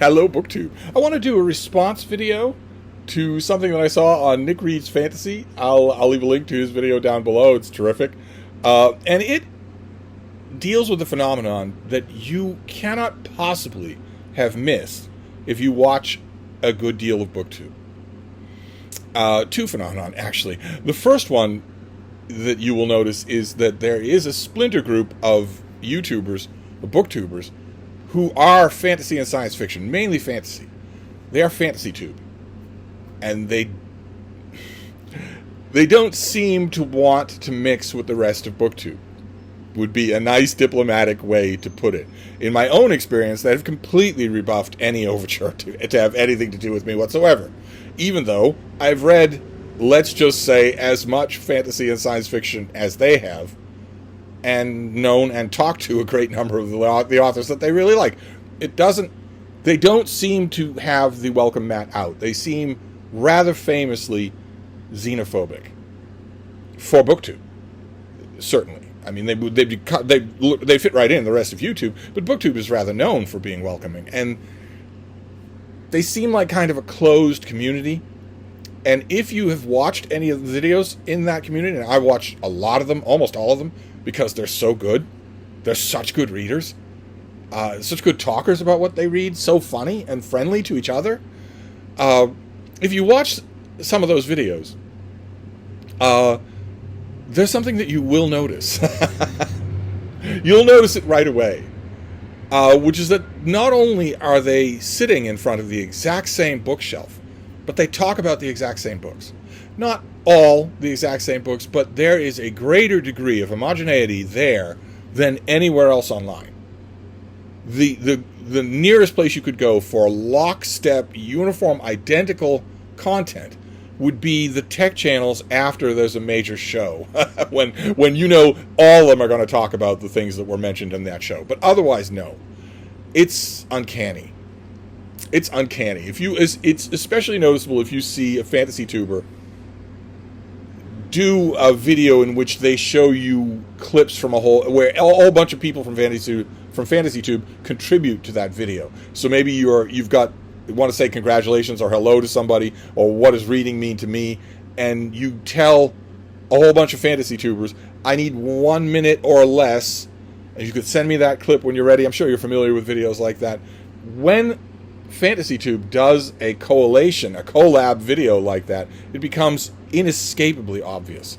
Hello, BookTube. I want to do a response video to something that I saw on Nick Reed's Fantasy. I'll leave a link to his video down below. It's terrific. And it deals with the phenomenon that you cannot possibly have missed if you watch a good deal of BookTube. Two phenomenon, actually. The first one that you will notice is that there is a splinter group of YouTubers, or BookTubers, who are fantasy and science fiction, mainly fantasy. They are FantasyTube. And they don't seem to want to mix with the rest of BookTube. Would be a nice diplomatic way to put it. In my own experience, that have completely rebuffed any overture to have anything to do with me whatsoever. Even though I've read, let's just say, as much fantasy and science fiction as they have, and known and talked to a great number of the authors that they really like. They don't seem to have the welcome mat out. They seem rather famously xenophobic. For BookTube, certainly. I mean, they fit right in the rest of YouTube, but BookTube is rather known for being welcoming. And they seem like kind of a closed community. And if you have watched any of the videos in that community, and I watched a lot of them, almost all of them, because they're so good. They're such good readers. Such good talkers about what they read. So funny and friendly to each other. If you watch some of those videos, there's something that you will notice. You'll notice it right away. Which is that not only are they sitting in front of the exact same bookshelf, but they talk about the exact same books. Not all the exact same books, but there is a greater degree of homogeneity there than anywhere else online. The nearest place you could go for lockstep, uniform, identical content would be the tech channels after there's a major show. when you know all of them are going to talk about the things that were mentioned in that show. But otherwise, no. It's uncanny. It's uncanny. It's especially noticeable if you see a FantasyTuber do a video in which they show you clips from where a whole bunch of people from FantasyTube contribute to that video. So maybe you want to say congratulations or hello to somebody, or what does reading mean to me, and you tell a whole bunch of FantasyTubers, I need 1 minute or less, and you could send me that clip when you're ready. I'm sure you're familiar with videos like that. When FantasyTube does a collab video like that, it becomes inescapably obvious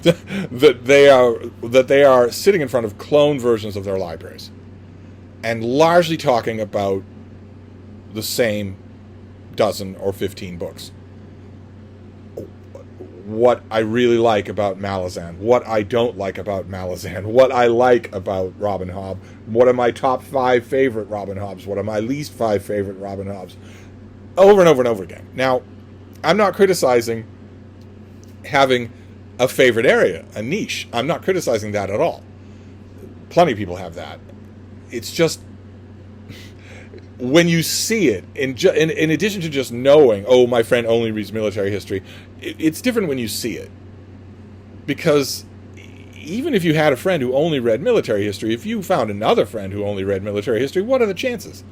that they are sitting in front of clone versions of their libraries and largely talking about the same dozen or 15 books. What I really like about Malazan, what I don't like about Malazan, what I like about Robin Hobb, what are my top 5 favorite Robin Hobbs, what are my least 5 favorite Robin Hobbs, over and over and over again. Now, I'm not criticizing having a favorite area, a niche. I'm not criticizing that at all. Plenty of people have that. It's just, when you see it, in addition to just knowing, oh, my friend only reads military history, it's different when you see it. Because even if you had a friend who only read military history, if you found another friend who only read military history, what are the chances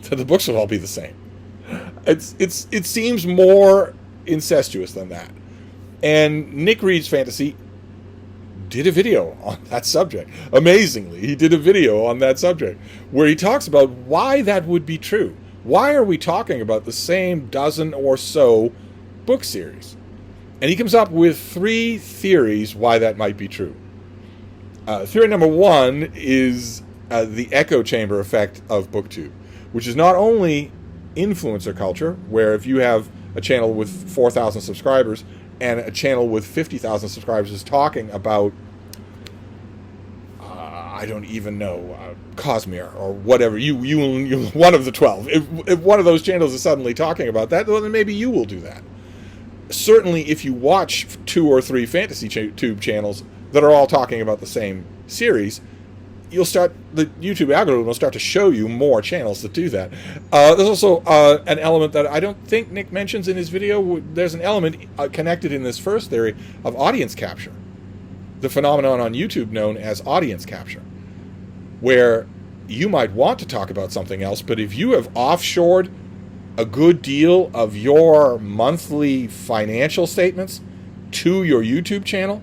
that the books would all be the same? It seems more incestuous than that. And Nick Reed's Fantasy did a video on that subject. Amazingly, he did a video on that subject where he talks about why that would be true. Why are we talking about the same dozen or so book series? And he comes up with 3 theories why that might be true. Theory number 1 is the echo chamber effect of BookTube, which is not only influencer culture, where if you have a channel with 4,000 subscribers and a channel with 50,000 subscribers is talking about, I don't even know, Cosmere or whatever, you one of the 12. If one of those channels is suddenly talking about that, well, then maybe you will do that. Certainly, if you watch 2 or 3 FantasyTube channels that are all talking about the same series, the YouTube algorithm will start to show you more channels that do that. There's also an element that I don't think Nick mentions in his video. There's an element connected in this first theory of audience capture. The phenomenon on YouTube known as audience capture, where you might want to talk about something else, but if you have offshored a good deal of your monthly financial statements to your YouTube channel,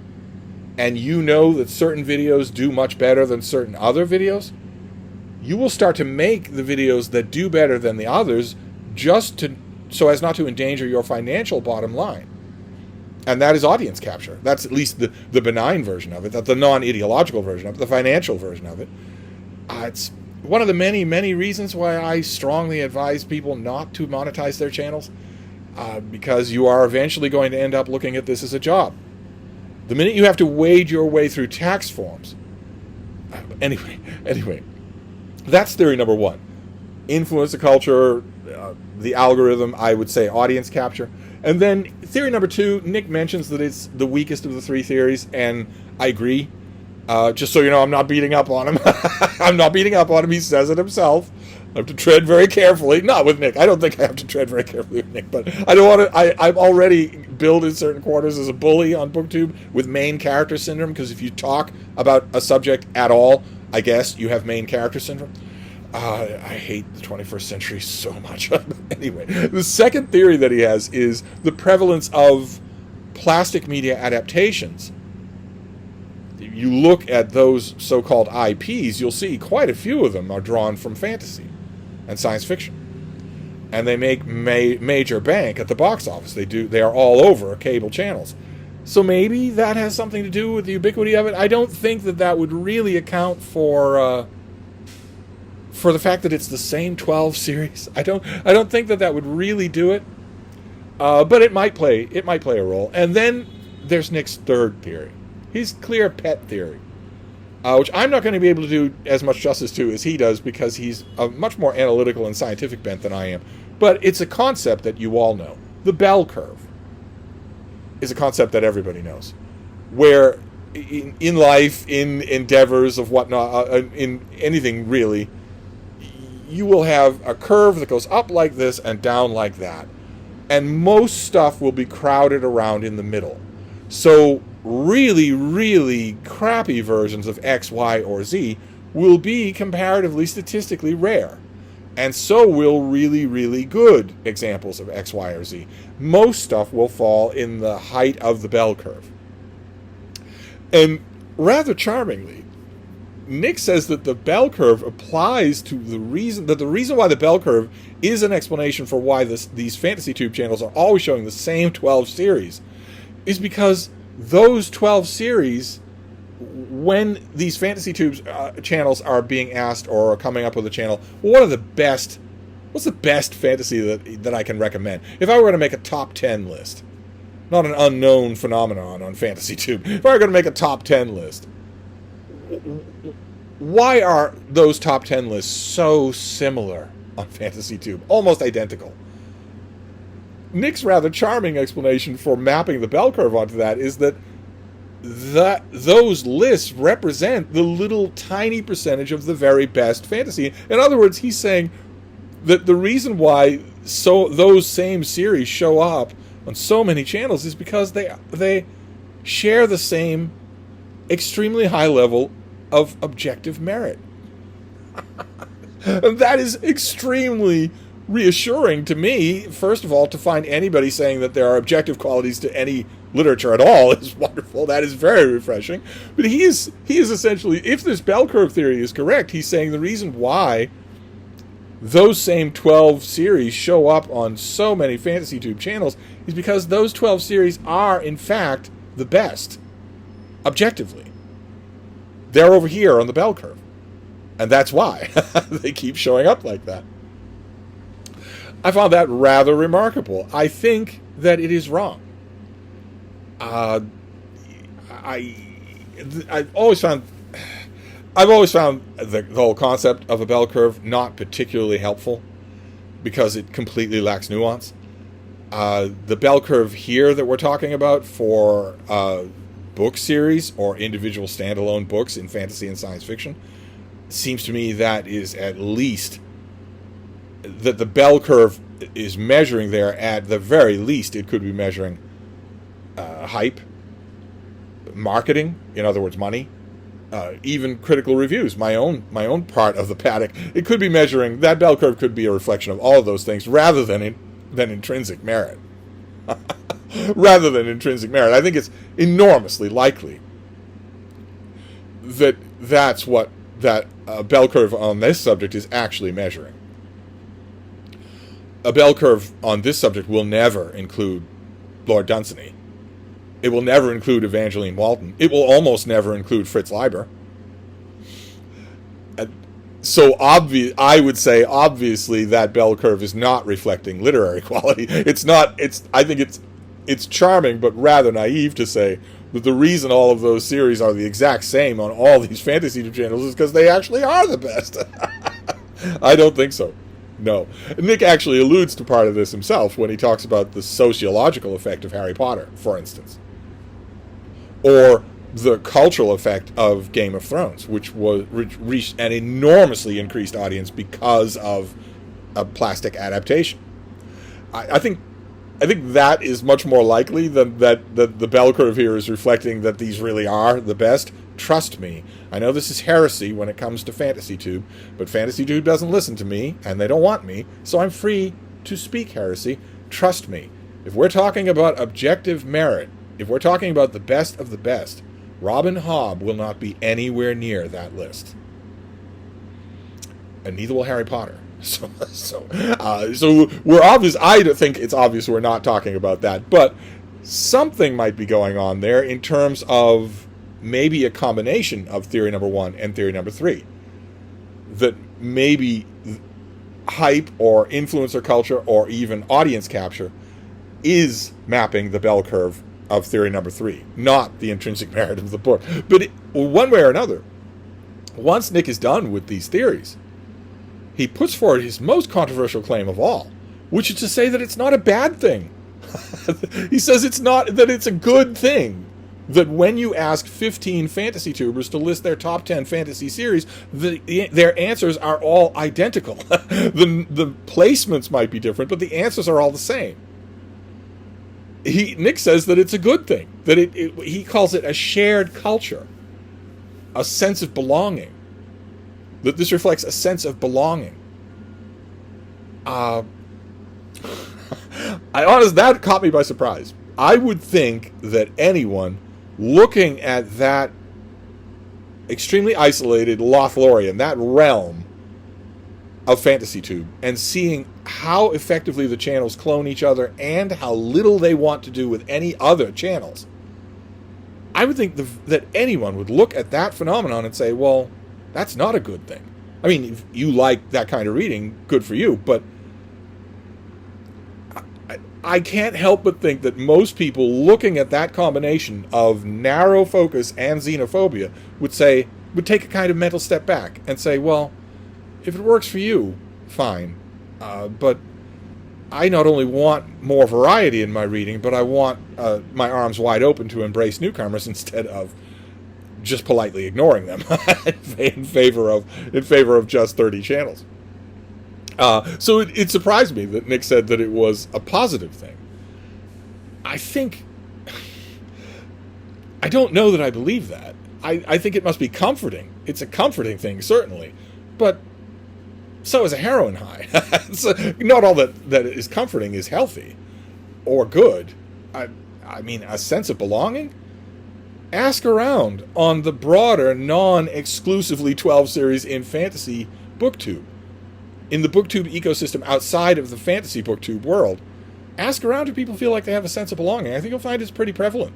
and you know that certain videos do much better than certain other videos, you will start to make the videos that do better than the others so as not to endanger your financial bottom line. And that is audience capture. That's at least the benign version of it, the non-ideological version of it, the financial version of it. It's one of the many, many reasons why I strongly advise people not to monetize their channels, because you are eventually going to end up looking at this as a job. The minute you have to wade your way through tax forms. Anyway, that's theory number one. Influencer culture, the algorithm, I would say audience capture. And then theory number two, Nick mentions that it's the weakest of the three theories, and I agree. Just so you know, I'm not beating up on him. I'm not beating up on him. He says it himself. I have to tread very carefully. Not with Nick. I don't think I have to tread very carefully with Nick, but I don't want to. I'm already billed in certain quarters as a bully on BookTube with main character syndrome, because if you talk about a subject at all, I guess you have main character syndrome. I hate the 21st century so much. Anyway, the second theory that he has is the prevalence of plastic media adaptations. You look at those so-called IPs, you'll see quite a few of them are drawn from fantasy and science fiction. And they make major bank at the box office. They are all over cable channels. So maybe that has something to do with the ubiquity of it. I don't think that would really account for the fact that it's the same 12 series. I don't think that would really do it. But it might play a role. And then there's Nick's third theory. His clear pet theory, which I'm not going to be able to do as much justice to as he does, because he's a much more analytical and scientific bent than I am. But it's a concept that you all know. The bell curve is a concept that everybody knows, where in life, in endeavors of whatnot, in anything really, you will have a curve that goes up like this and down like that. And most stuff will be crowded around in the middle. So really, really crappy versions of X, Y, or Z will be comparatively statistically rare. And so will really, really good examples of X, Y, or Z. Most stuff will fall in the height of the bell curve. And rather charmingly, Nick says that the bell curve applies to the reason why the bell curve is an explanation for why these FantasyTube channels are always showing the same 12 series is because those 12 series, when these FantasyTube channels are being asked or are coming up with a channel, what's the best fantasy that I can recommend? If I were going to make a top 10 list, not an unknown phenomenon on FantasyTube, if I were going to make a top 10 list, why are those top 10 lists so similar on FantasyTube? Almost identical. Nick's rather charming explanation for mapping the bell curve onto that is that those lists represent the little tiny percentage of the very best fantasy. In other words, he's saying that the reason why those same series show up on so many channels is because they share the same extremely high level of objective merit. And that is extremely reassuring to me. First of all, to find anybody saying that there are objective qualities to any literature at all is wonderful. That is very refreshing. But he is essentially, if this bell curve theory is correct, he's saying the reason why those same 12 series show up on so many FantasyTube channels is because those 12 series are, in fact, the best, objectively. They're over here on the bell curve. And that's why they keep showing up like that. I found that rather remarkable. I think that it is wrong. I've always found the whole concept of a bell curve not particularly helpful because it completely lacks nuance. The bell curve here that we're talking about for book series or individual standalone books in fantasy and science fiction seems to me that is at least that the bell curve is measuring there. At the very least, it could be measuring hype, marketing, in other words, money, even critical reviews, my own part of the paddock. It could be measuring, that bell curve could be a reflection of all of those things rather than intrinsic merit. Rather than intrinsic merit. I think it's enormously likely that that's what that bell curve on this subject is actually measuring. A bell curve on this subject will never include Lord Dunsany. It will never include Evangeline Walton. It will almost never include Fritz Leiber. So I would say obviously that bell curve is not reflecting literary quality. It's not. I think it's charming, but rather naive to say that the reason all of those series are the exact same on all these FantasyTube channels is because they actually are the best. I don't think so. No. Nick actually alludes to part of this himself when he talks about the sociological effect of Harry Potter, for instance. Or the cultural effect of Game of Thrones, which reached an enormously increased audience because of a plastic adaptation. I think that is much more likely than that the bell curve here is reflecting that these really are the best. Trust me. I know this is heresy when it comes to FantasyTube, but FantasyTube doesn't listen to me, and they don't want me, so I'm free to speak heresy. Trust me. If we're talking about objective merit, if we're talking about the best of the best, Robin Hobb will not be anywhere near that list. And neither will Harry Potter. So we're obvious. I think it's obvious we're not talking about that, but something might be going on there in terms of maybe a combination of theory number 1 and theory number 3. That maybe hype or influencer culture or even audience capture is mapping the bell curve of theory number 3, not the intrinsic merit of the book. But one way or another, once Nick is done with these theories, he puts forward his most controversial claim of all, which is to say that it's not a bad thing. He says that it's a good thing that when you ask 15 fantasy tubers to list their top 10 fantasy series, their answers are all identical. The placements might be different, but the answers are all the same. Nick says that it's a good thing, that he calls it a shared culture, a sense of belonging, that this reflects a sense of belonging. That caught me by surprise. I would think that anyone looking at that extremely isolated Lothlorien, that realm of FantasyTube, and seeing how effectively the channels clone each other and how little they want to do with any other channels, I would think that anyone would look at that phenomenon and say, well, that's not a good thing. I mean, if you like that kind of reading, good for you, but I can't help but think that most people looking at that combination of narrow focus and xenophobia would take a kind of mental step back and say, well, if it works for you, fine. But I not only want more variety in my reading, but I want my arms wide open to embrace newcomers instead of just politely ignoring them in favor of just 30 channels. So it surprised me that Nick said that it was a positive thing. I don't know that I believe that. I think it must be comforting. It's a comforting thing, certainly. But so is a heroin high. Not all that is comforting is healthy or good. I mean, a sense of belonging? Ask around on the broader, non-exclusively 12 series in fantasy booktube. In the booktube ecosystem outside of the fantasy booktube world, ask around if people feel like they have a sense of belonging. I think you'll find it's pretty prevalent.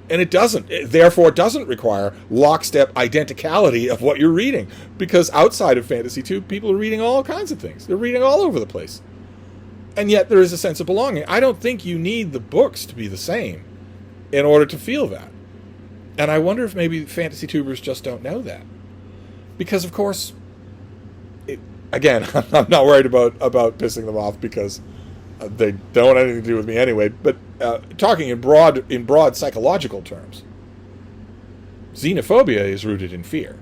And it therefore doesn't require lockstep identicality of what you're reading. Because outside of FantasyTube, people are reading all kinds of things. They're reading all over the place. And yet there is a sense of belonging. I don't think you need the books to be the same in order to feel that. And I wonder if maybe FantasyTubers just don't know that. Because, of course, again, I'm not worried about pissing them off because they don't want anything to do with me anyway. But talking in broad psychological terms, xenophobia is rooted in fear.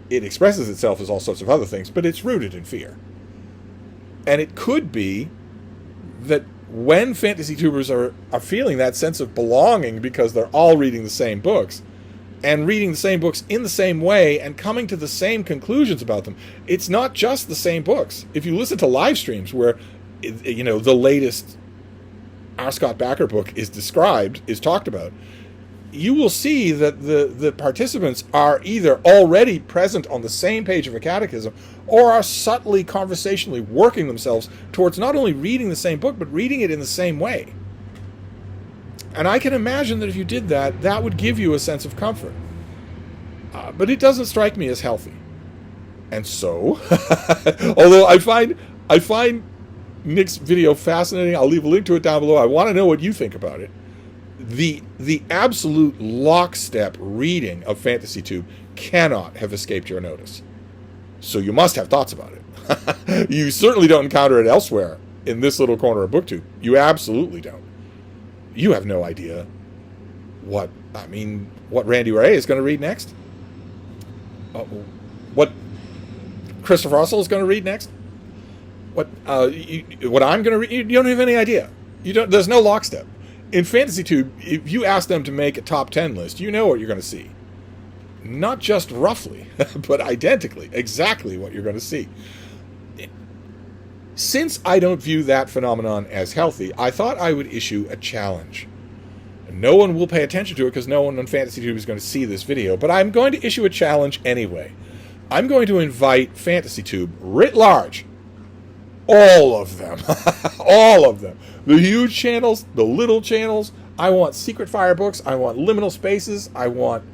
It expresses itself as all sorts of other things, but it's rooted in fear. And it could be that when fantasy tubers are feeling that sense of belonging because they're all reading the same books, and reading the same books in the same way and coming to the same conclusions about them. It's not just the same books. If you listen to live streams where, you know, the latest R. Scott Bakker book is talked about, you will see that the participants are either already present on the same page of a catechism or are subtly, conversationally working themselves towards not only reading the same book, but reading it in the same way. And I can imagine that if you did that, that would give you a sense of comfort. But it doesn't strike me as healthy. And so, although I find Nick's video fascinating, I'll leave a link to it down below. I want to know what you think about it. The absolute lockstep reading of FantasyTube cannot have escaped your notice. So you must have thoughts about it. You certainly don't encounter it elsewhere in this little corner of BookTube. You absolutely don't. You have no idea what Randy Ray is going to read next. What Christopher Russell is going to read next. What I'm going to read. You don't have any idea. There's no lockstep. In FantasyTube, if you ask them to make a top 10 list, you know what you're going to see. Not just roughly, but identically, exactly what you're going to see. Since I don't view that phenomenon as healthy, I thought I would issue a challenge. No one will pay attention to it because no one on FantasyTube is going to see this video, but I'm going to issue a challenge anyway. I'm going to invite FantasyTube writ large, all of them, all of them, the huge channels, the little channels. I want Secret Fire books. I want Liminal Spaces. I want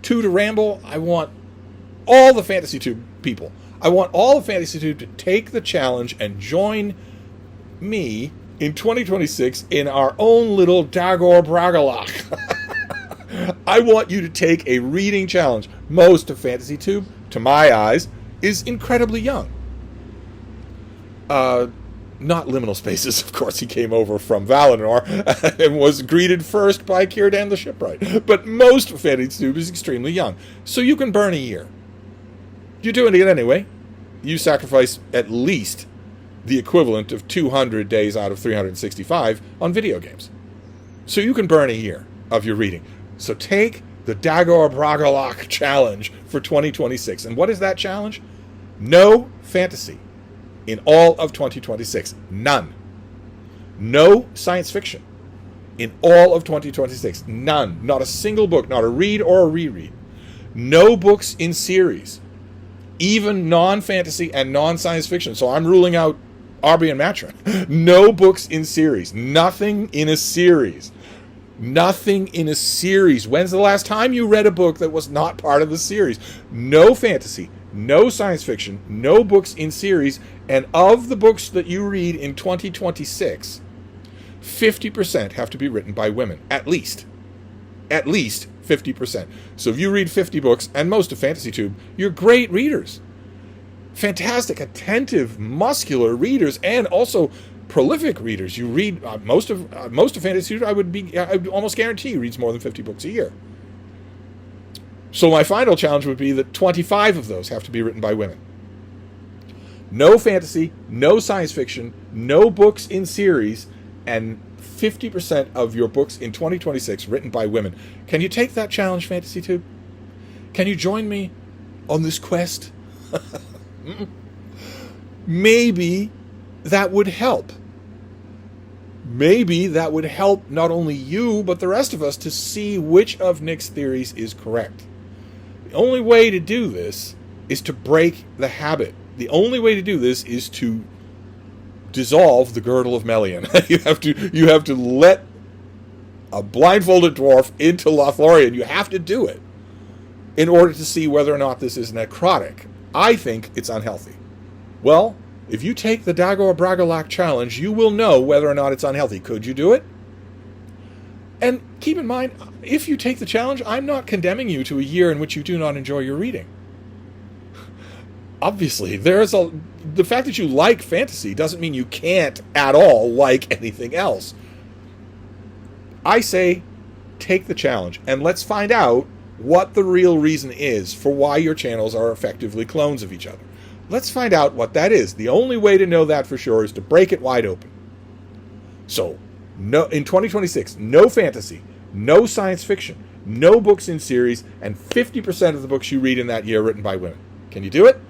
Two to Ramble. I want all the FantasyTube people. I want all of FantasyTube to take the challenge and join me in 2026 in our own little Dagor Bragalach. I want you to take a reading challenge. Most of FantasyTube, to my eyes, is incredibly young. Not Liminal Spaces, of course. He came over from Valinor and was greeted first by Círdan the Shipwright. But most of FantasyTube is extremely young. So you can burn a year. You're doing it anyway. You sacrifice at least the equivalent of 200 days out of 365 on video games. So you can burn a year of your reading. So take the Dagor Bragalach challenge for 2026. And what is that challenge? No fantasy in all of 2026. None. No science fiction in all of 2026. None. Not a single book, not a read or a reread. No books in series, even non-fantasy and non-science fiction. So I'm ruling out Arby and Matron. No books in series. Nothing in a series. Nothing in a series. When's the last time you read a book that was not part of the series? No fantasy, no science fiction, no books in series. And of the books that you read in 2026, 50% have to be written by women. At least 50%. So if you read 50 books, and most of FantasyTube, you're great readers. Fantastic, attentive, muscular readers, and also prolific readers. You read most of FantasyTube. I would almost guarantee reads more than 50 books a year. So my final challenge would be that 25 of those have to be written by women. No fantasy, no science fiction, no books in series, and 50% of your books in 2026 written by women. Can you take that challenge, FantasyTube? Can you join me on this quest? Maybe that would help. Maybe that would help not only you, but the rest of us to see which of Nick's theories is correct. The only way to do this is to break the habit. The only way to do this is to dissolve the girdle of Melian. You have to let a blindfolded dwarf into Lothlorien. You have to do it in order to see whether or not this is necrotic. I think it's unhealthy. Well, if you take the Dagor Bragalach challenge, you will know whether or not it's unhealthy. Could you do it? And keep in mind, if you take the challenge, I'm not condemning you to a year in which you do not enjoy your reading. Obviously, the fact that you like fantasy doesn't mean you can't at all like anything else. I say, take the challenge, and let's find out what the real reason is for why your channels are effectively clones of each other. Let's find out what that is. The only way to know that for sure is to break it wide open. So, no, in 2026, no fantasy, no science fiction, no books in series, and 50% of the books you read in that year are written by women. Can you do it?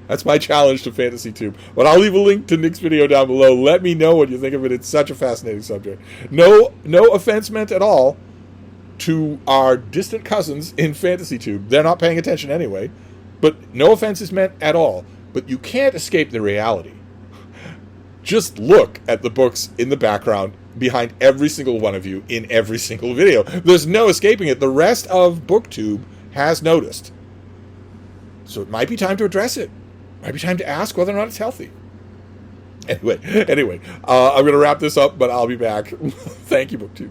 That's my challenge to FantasyTube. But I'll leave a link to Nick's video down below. Let me know what you think of it. It's such a fascinating subject. No offense meant at all to our distant cousins in FantasyTube. They're not paying attention anyway. But no offense is meant at all. But you can't escape the reality. Just look at the books in the background behind every single one of you in every single video. There's no escaping it. The rest of BookTube has noticed. So it might be time to address it. Might be time to ask whether or not it's healthy. Anyway, I'm going to wrap this up, but I'll be back. Thank you, BookTube.